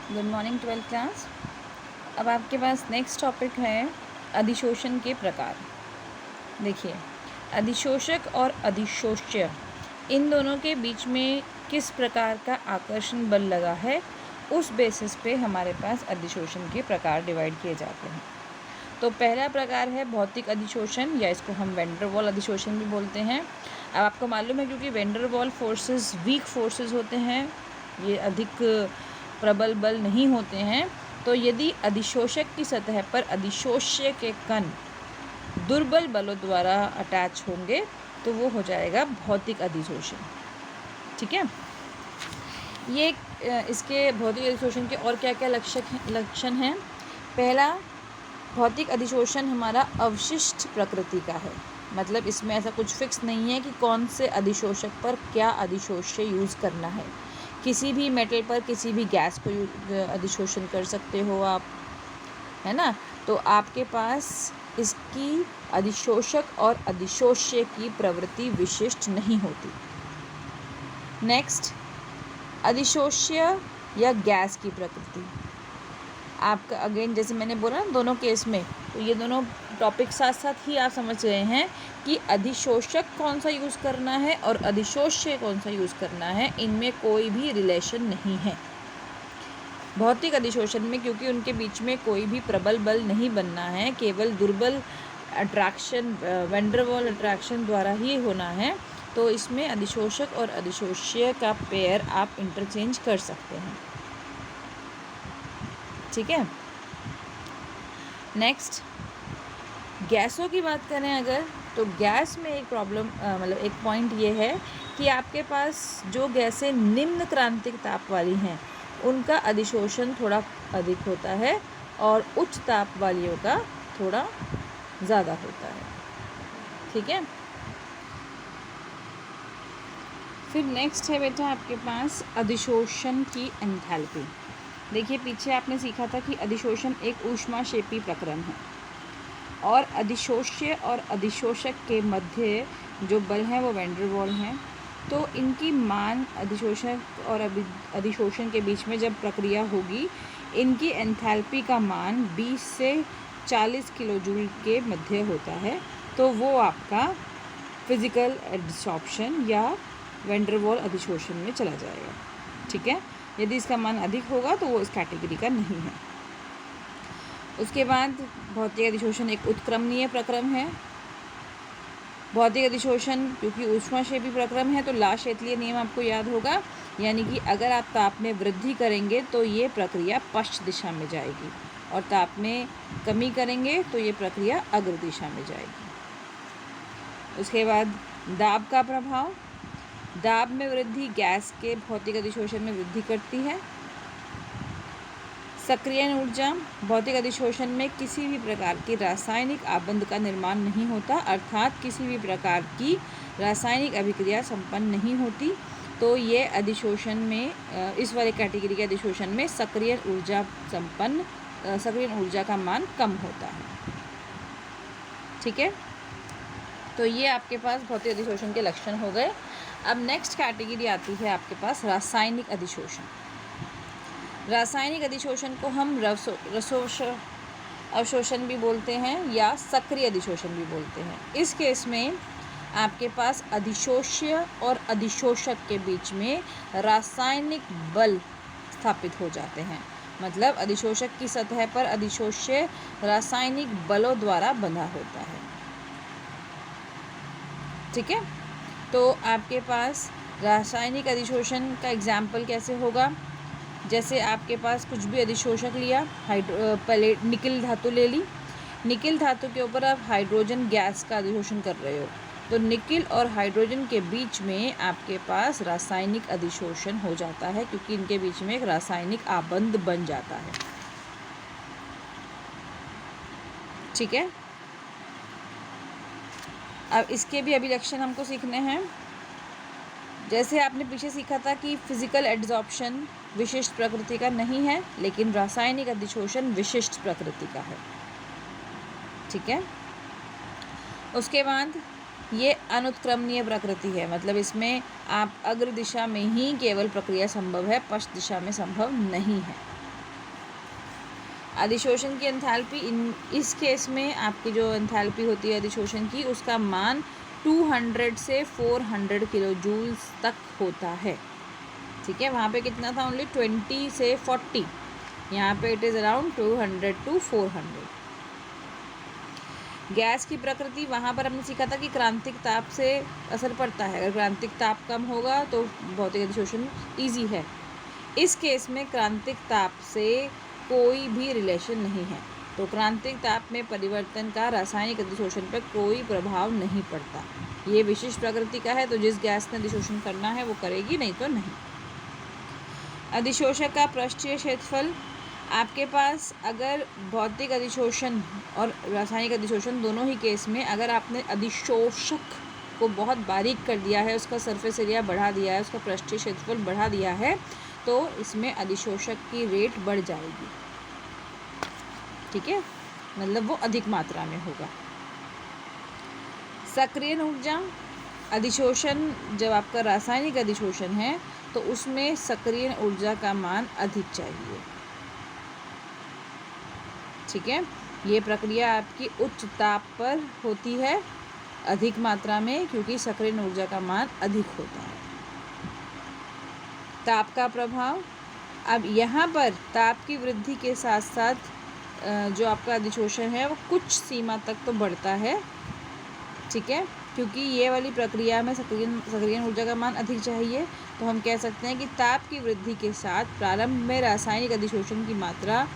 Good morning 12th class. अब आपके पास next topic है अधिशोषण के प्रकार। देखिए, अधिशोषक और अधिशोष्य इन दोनों के बीच में किस प्रकार का आकर्षण बल लगा है, उस बेसिस पे हमारे पास अधिशोषण के प्रकार डिवाइड किए जाते हैं। तो पहला प्रकार है भौतिक अधिशोषण, या इसको हम वैन डर वाल अधिशोषण भी बोलते हैं। अब आपको मालूम है, क्योंकि वैन डर वाल फोर्सेस वीक फोर्सेस होते हैं, ये अधिक प्रबल बल नहीं होते हैं, तो यदि अधिशोषक की सतह पर अधिशोष्य के कण दुर्बल बलों द्वारा अटैच होंगे तो वो हो जाएगा भौतिक अधिशोषण। ठीक है, ये इसके भौतिक अधिशोषण के और क्या क्या लक्षण हैं। पहला, भौतिक अधिशोषण हमारा अवशिष्ट प्रकृति का है, मतलब इसमें ऐसा कुछ फिक्स नहीं है कि कौन से अधिशोषक पर क्या अधिशोष्य यूज़ करना है। किसी भी मेटल पर किसी भी गैस को अधिशोषण कर सकते हो आप, है ना। तो आपके पास इसकी अधिशोषक और अधिशोष्य की प्रवृत्ति विशिष्ट नहीं होती। नेक्स्ट, अधिशोष्य या गैस की प्रकृति। आपका अगेन जैसे मैंने बोला ना, दोनों केस में तो ये दोनों टॉपिक साथ साथ ही आप समझ रहे हैं कि अधिशोषक कौन सा यूज़ करना है और अधिशोष्य कौन सा यूज़ करना है, इनमें कोई भी रिलेशन नहीं है। भौतिक अधिशोषण में क्योंकि उनके बीच में कोई भी प्रबल बल नहीं बनना है, केवल दुर्बल अट्रैक्शन, वैन डर वाल अट्रैक्शन द्वारा ही होना है, तो इसमें अधिशोषक और अधिशोष्य का पेयर आप इंटरचेंज कर सकते हैं। ठीक है। नेक्स्ट, गैसों की बात करें अगर, तो गैस में एक प्रॉब्लम, मतलब एक पॉइंट ये है कि आपके पास जो गैसें निम्न क्रांतिक ताप वाली हैं उनका अधिशोषण थोड़ा अधिक होता है और उच्च ताप वालियों का थोड़ा ज़्यादा होता है। ठीक है। फिर नेक्स्ट है बेटा आपके पास अधिशोषण की एंथैल्पी। देखिए, पीछे आपने सीखा था कि अधिशोषण एक ऊष्माक्षेपी प्रक्रम है और अधिशोष्य और अधिशोषक के मध्य जो बल हैं वो वैन डर वाल हैं। तो इनकी मान अधिशोषक और अधिशोषण के बीच में जब प्रक्रिया होगी, इनकी एंथैल्पी का मान 20 से 40 किलो जूल के मध्य होता है। तो वो आपका फिजिकल एब्जॉर्प्शन या वैन डर वाल अधिशोषण में चला जाएगा। ठीक है, यदि इसका मान अधिक होगा तो वो इस कैटेगरी का नहीं है। उसके बाद भौतिक अधिशोषण एक उत्क्रमणीय प्रक्रम है। भौतिक अधिशोषण क्योंकि ऊष्माक्षेपी प्रक्रम है तो ला क्षेत्रीय नियम आपको याद होगा, यानी कि अगर आप ताप में वृद्धि करेंगे तो ये प्रक्रिया पश्च दिशा में जाएगी और ताप में कमी करेंगे तो ये प्रक्रिया अग्र दिशा में जाएगी। उसके बाद दाब का प्रभाव। दाब में वृद्धि गैस के भौतिक अधिशोषण में वृद्धि करती है। सक्रियण ऊर्जा। भौतिक अधिशोषण में किसी भी प्रकार की रासायनिक आबंध का निर्माण नहीं होता, अर्थात किसी भी प्रकार की रासायनिक अभिक्रिया संपन्न नहीं होती। तो ये अधिशोषण में, इस वाले कैटेगरी के अधिशोषण में सक्रियण ऊर्जा का मान कम होता है। ठीक है, तो ये आपके पास भौतिक अधिशोषण के लक्षण हो गए। अब नेक्स्ट कैटेगरी आती है आपके पास रासायनिक अधिशोषण। रासायनिक अधिशोषण को हम अवशोषण भी बोलते हैं या सक्रिय अधिशोषण भी बोलते हैं। इस केस में आपके पास अधिशोष्य और अधिशोषक के बीच में रासायनिक बल स्थापित हो जाते हैं, मतलब अधिशोषक की सतह पर अधिशोष्य रासायनिक बलों द्वारा बंधा होता है। ठीक है, तो आपके पास रासायनिक अधिशोषण का एग्जाम्पल कैसे होगा। जैसे आपके पास कुछ भी अधिशोषक लिया, पहले निकिल धातु ले ली, निकिल धातु के ऊपर आप हाइड्रोजन गैस का अधिशोषण कर रहे हो, तो निकिल और हाइड्रोजन के बीच में आपके पास रासायनिक अधिशोषण हो जाता है, क्योंकि इनके बीच में एक रासायनिक आबंध बन जाता है। ठीक है, अब इसके भी अभिलक्षण हमको सीखने हैं। जैसे आपने पीछे सीखा था कि फिजिकल एब्जॉर्प्शन विशिष्ट प्रकृति का नहीं है, लेकिन रासायनिक अधिशोषण विशिष्ट प्रकृति का है। ठीक है, उसके बाद ये अनुत्क्रमणीय प्रकृति है, मतलब इसमें आप अग्र दिशा में ही केवल प्रक्रिया संभव है, पश्च दिशा में संभव नहीं है। अधिशोषण की एंथैल्पी इस केस में आपकी जो एंथैल्पी होती है अधिशोषण की, उसका मान 200 से 400 किलो जूल्स तक होता है। ठीक है, वहाँ पे कितना था, ओनली 20 से 40, यहाँ पे it is around 200 to 400। Gas की प्रकृति, वहाँ पर हमने सीखा था कि क्रांतिक ताप से असर पड़ता है। अगर क्रांतिक ताप कम होगा तो भौतिक अधिशोषण ईजी है। इस केस में क्रांतिक ताप से कोई भी रिलेशन नहीं है, तो क्रांतिक ताप में परिवर्तन का रासायनिक अधिशोषण पर कोई प्रभाव नहीं पड़ता। ये विशिष्ट प्रकृति का है, तो जिस गैस ने अधिशोषण करना है वो करेगी, नहीं तो नहीं। अधिशोषक का पृष्ठीय क्षेत्रफल, आपके पास अगर भौतिक अधिशोषण और रासायनिक अधिशोषण दोनों ही केस में अगर आपने अधिशोषक को बहुत बारीक कर दिया है, उसका सरफेस एरिया बढ़ा दिया है, उसका पृष्ठीय क्षेत्रफल बढ़ा दिया है, तो इसमें अधिशोषक की रेट बढ़ जाएगी। ठीक है, मतलब वो अधिक मात्रा में होगा। सक्रिय ऊर्जा, अधिशोषण जब आपका रासायनिक अधिशोषण है तो उसमें सक्रिय ऊर्जा का मान अधिक चाहिए। ठीक है, ये प्रक्रिया आपकी उच्च ताप पर होती है अधिक मात्रा में, क्योंकि सक्रिय ऊर्जा का मान अधिक होता है। ताप का प्रभाव, अब यहाँ पर ताप की वृद्धि के साथ साथ जो आपका अधिशोषण है वो कुछ सीमा तक तो बढ़ता है। ठीक है, क्योंकि ये वाली प्रक्रिया में सक्रिय ऊर्जा का मान अधिक चाहिए, तो हम कह सकते हैं कि ताप की वृद्धि के साथ प्रारंभ में रासायनिक अधिशोषण की मात्रा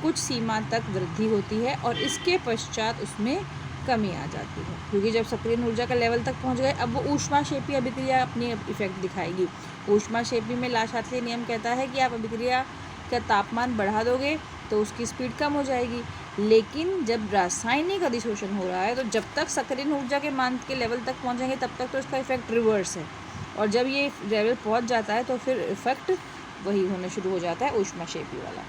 कुछ सीमा तक वृद्धि होती है और इसके पश्चात उसमें कमी आ जाती है, क्योंकि जब सक्रिय ऊर्जा का लेवल तक पहुंच गए, अब वो ऊष्माक्षेपी अभिक्रिया अपनी इफेक्ट दिखाएगी। ऊष्माक्षेपी में ला शास्त्रीय नियम कहता है कि आप अभिक्रिया का तापमान बढ़ा दोगे तो उसकी स्पीड कम हो जाएगी, लेकिन जब रासायनिक अधिशोषण हो रहा है तो जब तक सक्रिय ऊर्जा के मान के लेवल तक पहुंचेंगे तब तक तो इसका इफेक्ट रिवर्स है, और जब ये लेवल पहुंच जाता है तो फिर इफेक्ट वही होना शुरू हो जाता है, ऊष्माक्षेपी वाला।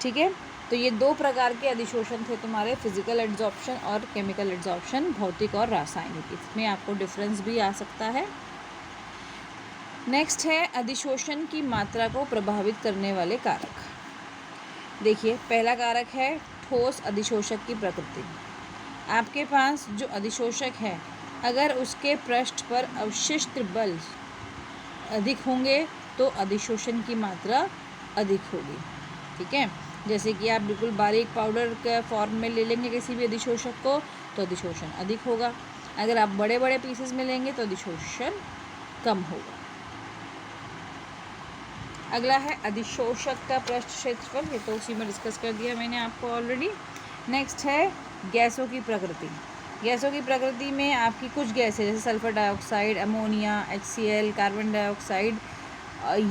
ठीक है, तो ये दो प्रकार के अधिशोषण थे तुम्हारे, फिजिकल एड्जॉर्प्शन और केमिकल एड्जॉर्प्शन, भौतिक और रासायनिक। इसमें आपको डिफरेंस भी आ सकता है। नेक्स्ट है अधिशोषण की मात्रा को प्रभावित करने वाले कारक। देखिए, पहला कारक है ठोस अधिशोषक की प्रकृति। आपके पास जो अधिशोषक है, अगर उसके पृष्ठ पर अवशिष्ट बल अधिक होंगे तो अधिशोषण की मात्रा अधिक होगी। ठीक है, जैसे कि आप बिल्कुल बारीक पाउडर के फॉर्म में ले लेंगे किसी भी अधिशोषक को तो अधिशोषण अधिक होगा, अगर आप बड़े बड़े पीसेस में लेंगे तो अधिशोषण कम होगा। अगला है अधिशोषक का पृष्ठ क्षेत्रफल, ये तो उसी में डिस्कस कर दिया मैंने आपको ऑलरेडी। नेक्स्ट है गैसों की प्रकृति। गैसों की प्रकृति में आपकी कुछ गैसें जैसे sulphur dioxide, ammonia, HCl, carbon dioxide,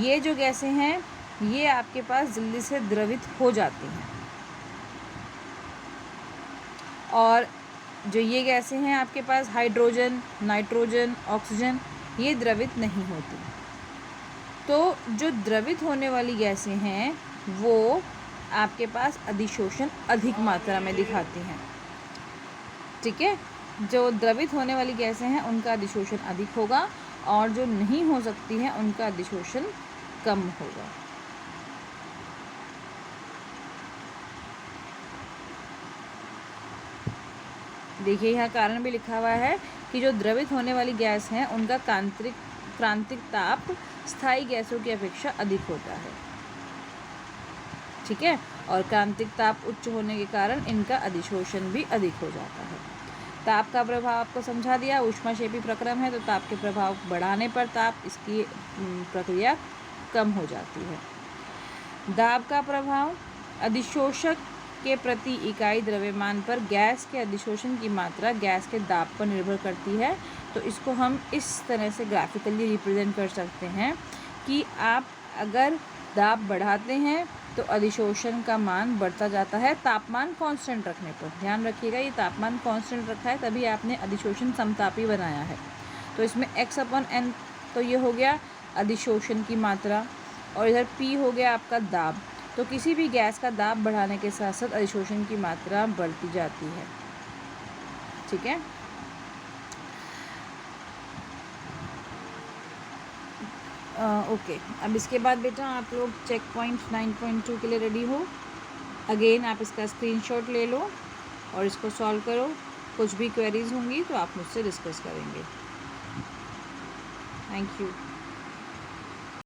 ये जो गैसें हैं ये आपके पास जल्दी से द्रवित हो जाती हैं, और जो ये गैसें हैं आपके पास हाइड्रोजन, नाइट्रोजन, ऑक्सीजन, ये द्रवित नहीं होती। तो जो द्रवित होने वाली गैसें हैं वो आपके पास अधिशोषण अधिक मात्रा में दिखाती हैं। ठीक है, जो द्रवित होने वाली गैसें हैं उनका अधिशोषण अधिक होगा, और जो नहीं हो सकती हैं उनका अधिशोषण कम होगा। देखिए, यहाँ कारण भी लिखा हुआ है कि जो द्रवित होने वाली गैस हैं उनका क्रांतिक ताप स्थायी गैसों की अपेक्षा अधिक होता है। ठीक है, और क्रांतिक ताप उच्च होने के कारण इनका अधिशोषण भी अधिक हो जाता है। ताप का प्रभाव आपको समझा दिया, ऊष्माक्षेपी प्रक्रम है तो ताप के प्रभाव बढ़ाने पर ताप इसकी प्रक्रिया कम हो जाती है। दाब का प्रभाव, अधिशोषक के प्रति इकाई द्रव्यमान पर गैस के अधिशोषण की मात्रा गैस के दाब पर निर्भर करती है। तो इसको हम इस तरह से ग्राफिकली रिप्रेजेंट कर सकते हैं कि आप अगर दाब बढ़ाते हैं तो अधिशोषण का मान बढ़ता जाता है तापमान कांस्टेंट रखने पर। ध्यान रखिएगा, ये तापमान कांस्टेंट रखा है तभी आपने अधिशोषण समतापी बनाया है। तो इसमें x/n तो ये हो गया अधिशोषण की मात्रा, और इधर P हो गया आपका दाब। तो किसी भी गैस का दाब बढ़ाने के साथ साथ अधिशोषण की मात्रा बढ़ती जाती है। ठीक है, ओके, अब इसके बाद बेटा आप लोग चेक पॉइंट 9.2 के लिए रेडी हो। अगेन आप इसका स्क्रीनशॉट ले लो और इसको सॉल्व करो। कुछ भी क्वेरीज होंगी तो आप मुझसे डिस्कस करेंगे। Thank you.